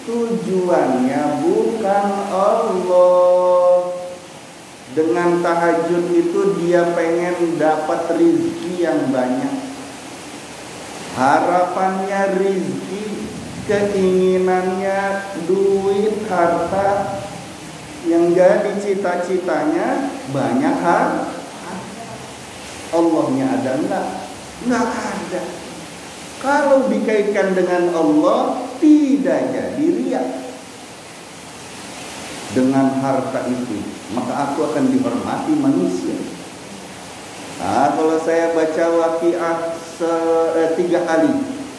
tujuannya bukan Allah. Dengan tahajud itu dia pengen dapat rezeki yang banyak. Harapannya rezeki, keinginannya duit, harta. Yang jadi cita-citanya banyak harta. Allahnya ada enggak? Enggak ada. Kalau dikaitkan dengan Allah, tidak jadi riya. Dengan harta itu, maka aku akan dihormati manusia. Nah, kalau saya baca Waqiah 3 kali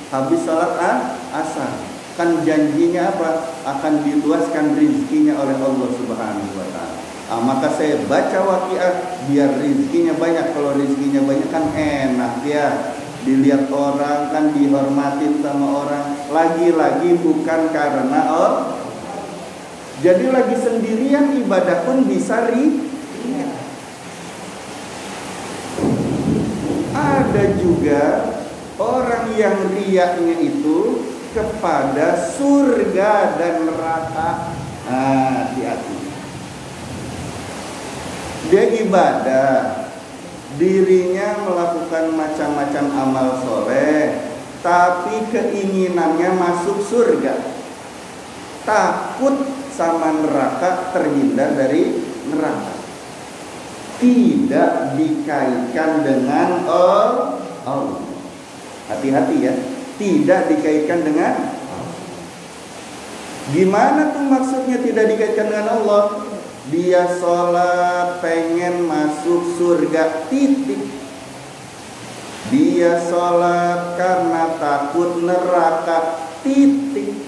habis salat asar, kan janjinya apa? Akan diluaskan rezekinya oleh Allah Subhanahu wa taala. Maka saya baca Waqiah biar rezekinya banyak. Kalau rezekinya banyak kan enak ya. Dilihat orang kan, dihormatin sama orang. Lagi-lagi bukan karena Allah. Jadi lagi sendirian ibadah pun bisa riya. Ada juga orang yang riyanya itu kepada surga dan neraka. Hati-hati. Dia ibadah, dirinya melakukan macam-macam amal soleh, tapi keinginannya masuk surga, takut sama neraka, terhindar dari neraka. Tidak dikaitkan dengan Allah. Hati-hati ya, tidak dikaitkan dengan Allah. Gimana tuh maksudnya tidak dikaitkan dengan Allah? Dia sholat pengen masuk surga, titik. Dia sholat karena takut neraka, titik.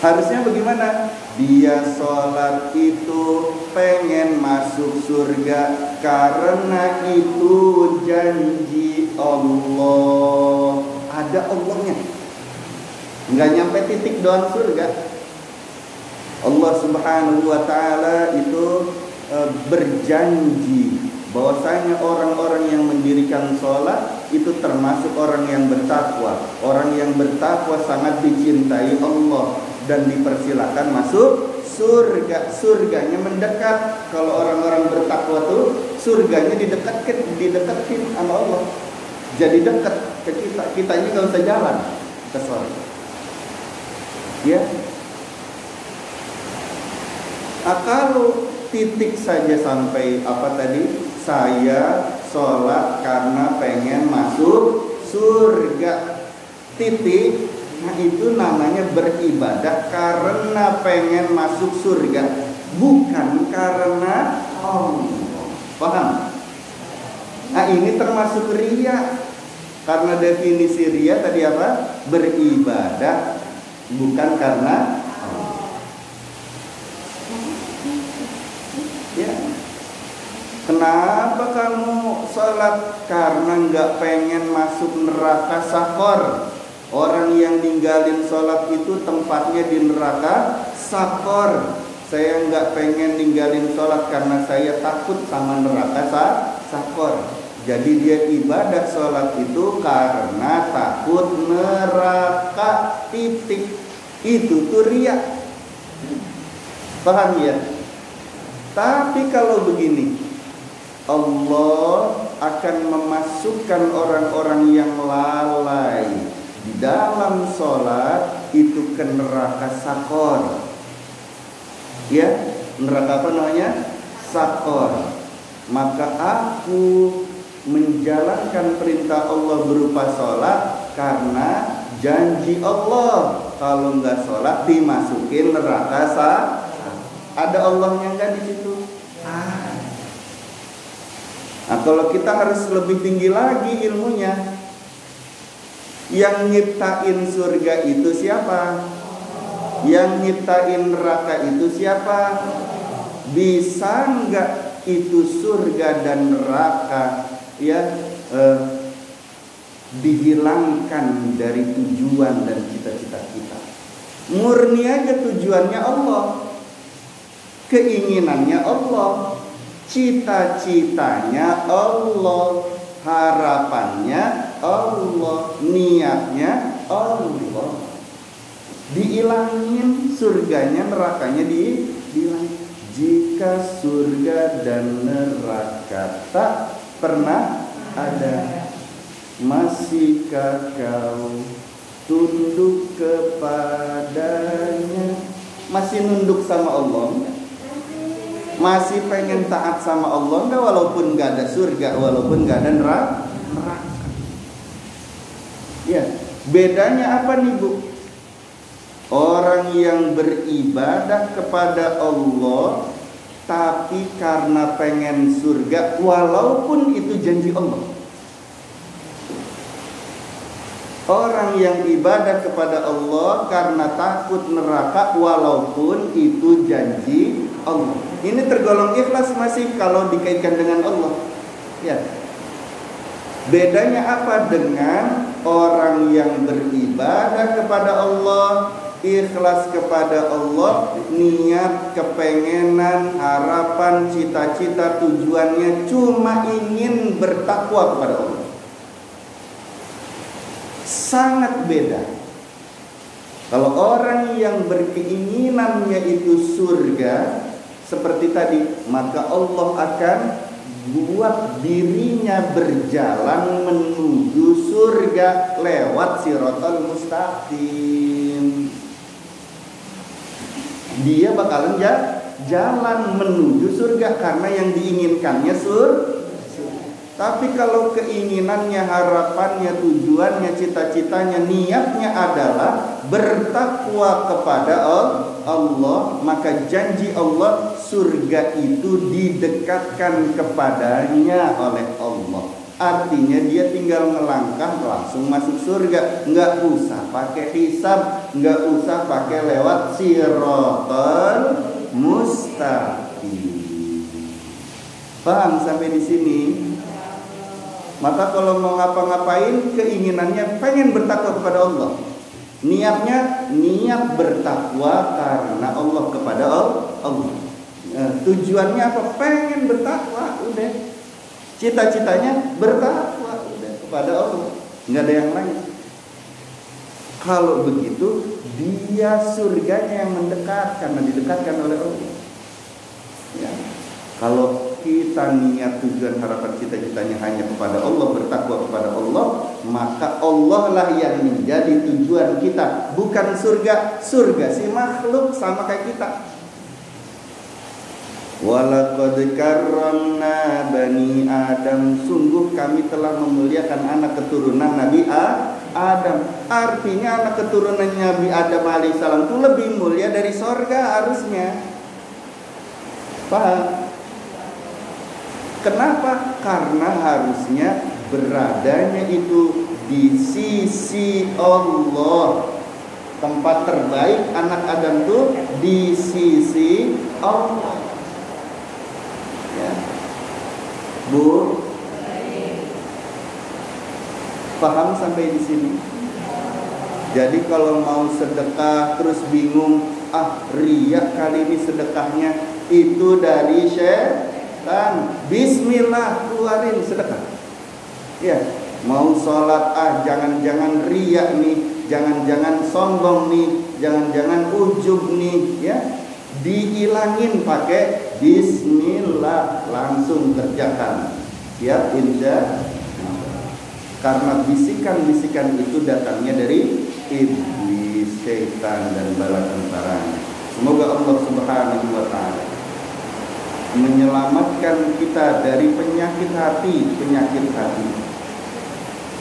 Harusnya bagaimana? Dia sholat itu pengen masuk surga karena itu janji Allah. Ada Allahnya. Nggak nyampe titik doang surga. Allah Subhanahu wa taala itu berjanji bahwasanya orang-orang yang mendirikan sholat itu termasuk orang yang bertakwa. Orang yang bertakwa sangat dicintai Allah dan dipersilakan masuk surga. Surganya mendekat. Kalau orang-orang bertakwa tuh surganya didekatin sama Allah. Jadi dekat ke kita. Kitanya nggak usah jalan ke surga. Ya. Kalau titik saja sampai apa tadi? Saya sholat karena pengen masuk surga. Titik. Nah itu namanya beribadah karena pengen masuk surga, bukan karena Allah. Paham? Nah ini termasuk riya. Karena definisi riya tadi apa? Beribadah bukan karena Allah. Ya. Kenapa kamu sholat? Karena nggak pengen masuk neraka sakor. Orang yang ninggalin sholat itu tempatnya di neraka sakor. Saya nggak pengen ninggalin sholat karena saya takut sama neraka sakor. Jadi dia ibadah sholat itu karena takut neraka, titik. Itu tuh riya. Paham ya? Tapi kalau begini, Allah akan memasukkan orang-orang yang lalai di dalam sholat itu ke neraka sakor. Ya, neraka apa namanya? Sakor. Maka aku menjalankan perintah Allah berupa sholat karena janji Allah. Kalau nggak sholat dimasukin neraka sakor. Ada Allahnya nggak di situ? Nah, kalau kita harus lebih tinggi lagi ilmunya. Yang nyiptain surga itu siapa? Yang nyiptain neraka itu siapa? Bisa nggak itu surga dan neraka ya dihilangkan dari tujuan dan cita-cita kita? Murni aja tujuannya Allah, keinginannya Allah, cita-citanya Allah, harapannya Allah, niatnya Allah. diilangin surganya, nerakanya dihilangin. Jika surga dan neraka tak pernah ada, masihkah kau tunduk kepadanya? Masih nunduk sama Allah enggak? Masih pengen taat sama Allah enggak, walaupun enggak ada surga, walaupun enggak ada neraka? Ya, bedanya apa nih Bu? Orang yang beribadah kepada Allah tapi karena pengen surga, walaupun itu janji Allah. Orang yang ibadah kepada Allah karena takut neraka, walaupun itu janji Allah. Ini tergolong ikhlas masih kalau dikaitkan dengan Allah. Ya. Bedanya apa dengan orang yang beribadah kepada Allah, ikhlas kepada Allah, niat, kepengenan, harapan, cita-cita, tujuannya cuma ingin bertakwa kepada Allah. Sangat beda. Kalau orang yang berkeinginannya itu surga, seperti tadi, maka Allah akan buat dirinya berjalan menuju surga lewat Shiratal Mustaqim. Dia bakalan jalan menuju surga karena yang diinginkannya surga. Tapi kalau keinginannya, harapannya, tujuannya, cita-citanya, niatnya adalah bertakwa kepada Allah, maka janji Allah surga itu didekatkan kepadanya oleh Allah. Artinya dia tinggal melangkah langsung masuk surga, nggak usah pakai hisab, nggak usah pakai lewat Shiratal Mustaqim. Paham sampai di sini? Maka kalau mau ngapa-ngapain, keinginannya pengen bertakwa kepada Allah. Niatnya niat bertakwa karena Allah, kepada Allah. Tujuannya apa? Pengen bertakwa, udah. Cita-citanya bertakwa, udah, kepada Allah. Nggak ada yang lain. Kalau begitu, dia surganya yang mendekat karena didekatkan oleh Allah. Ya. Kalau kita niat, tujuan, harapan, cita-citanya hanya kepada Allah, bertakwa kepada Allah, maka Allah lah yang menjadi tujuan kita, bukan surga. Surga si makhluk sama kayak kita. Walaqad karramna bani Adam, sungguh kami telah memuliakan anak keturunan Nabi Adam. Artinya anak keturunan Nabi Adam alaihissalam itu lebih mulia dari sorga harusnya. Paham? Kenapa? Karena harusnya beradanya itu di sisi Allah. Tempat terbaik anak Adam itu di sisi Allah. Ya. Bu, paham sampai di sini? Jadi kalau mau sedekah terus bingung, riya kali ini sedekahnya, itu dari syaitan. Bismillah, keluarin sedekah. Ya, mau sholat, jangan-jangan riya nih, jangan-jangan sombong nih, jangan-jangan ujub nih, ya. Dihilangin pakai bismillah, langsung kerjakan. Ya, insya. Karena bisikan-bisikan itu datangnya dari iblis, syaitan, dan bala tentaranya. Semoga Allah Subhanahu wa ta'ala menyelamatkan kita dari penyakit hati,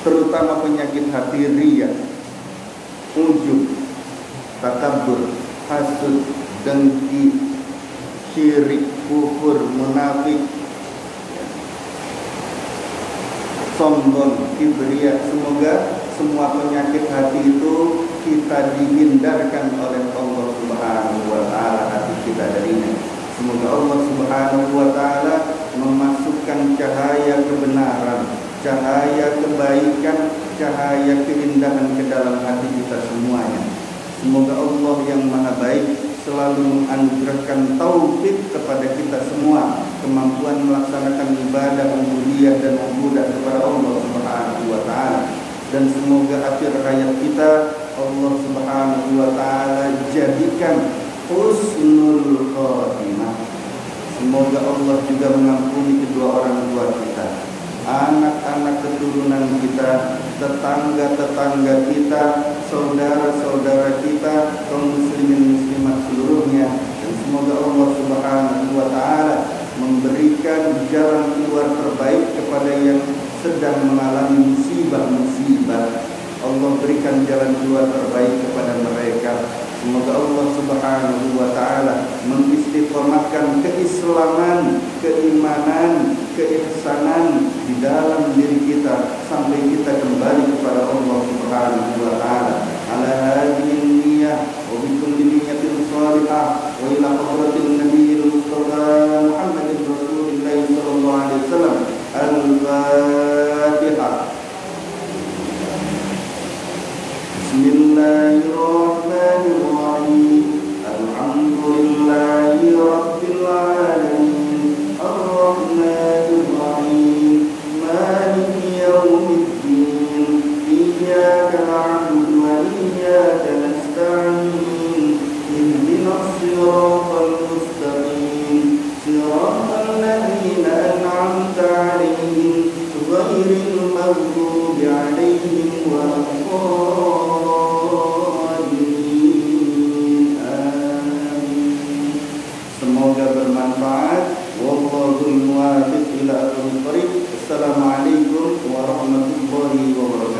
terutama penyakit hati riya, ujub, takabur, hasud, dengki, syirik, kufur, munafik, sombong, kibriya. Semoga semua penyakit hati itu kita dihindarkan oleh Allah Subhanahu wa ta'ala hati kita darinya. Semoga Allah Subhanahu wa ta'ala memasukkan cahaya kebenaran, cahaya kebaikan, cahaya keindahan ke dalam hati kita semuanya. Semoga Allah yang maha baik selalu menganugerahkan taufik kepada kita semua, kemampuan melaksanakan ibadah, ubudiyah, dan ubudah kepada Allah Subhanahu wa ta'ala. Dan semoga akhir hayat kita Allah Subhanahu wa taala jadikan husnul khotimah. Semoga Allah juga mengampuni kedua orang tua kita, anak-anak keturunan kita, tetangga-tetangga kita, saudara-saudara kita, kaum muslimin muslimat seluruhnya. Dan semoga Allah Subhanahu wa taala memberikan jalan keluar terbaik kepada yang sedang mengalami musibah-musibah. Allah berikan jalan keluar terbaik kepada mereka. Semoga Allah Subhanahu wa taala mengistiqomahkan keislaman, keimanan, keihsanan di dalam diri kita sampai kita kembali kepada Allah Subhanahu wa taala. Ala hadhihi niyyah wa bi kulli niyyatin shalihah wa ila hadratin nabiyil mustafa Muhammadin Rasulillah sallallahu alaihi wasallam. Al-Fatihah. Bismillahirrahmanirrahim. Alhamdulillahi rabbil alamin. Ar-Rahmanir Rahim. Maliki yaumiddin. Iyyaka na'budu wa iyyaka nasta'in. Ihdinas siratal mustaqim. Siratal ladzina an'amta 'alaihim ghairil maghdubi 'alaihim waladdallin. Amin. Semoga bermanfaat. Wallahul muwaffiq ila aqwamit thoriq. Assalamualaikum warahmatullahi wabarakatuh.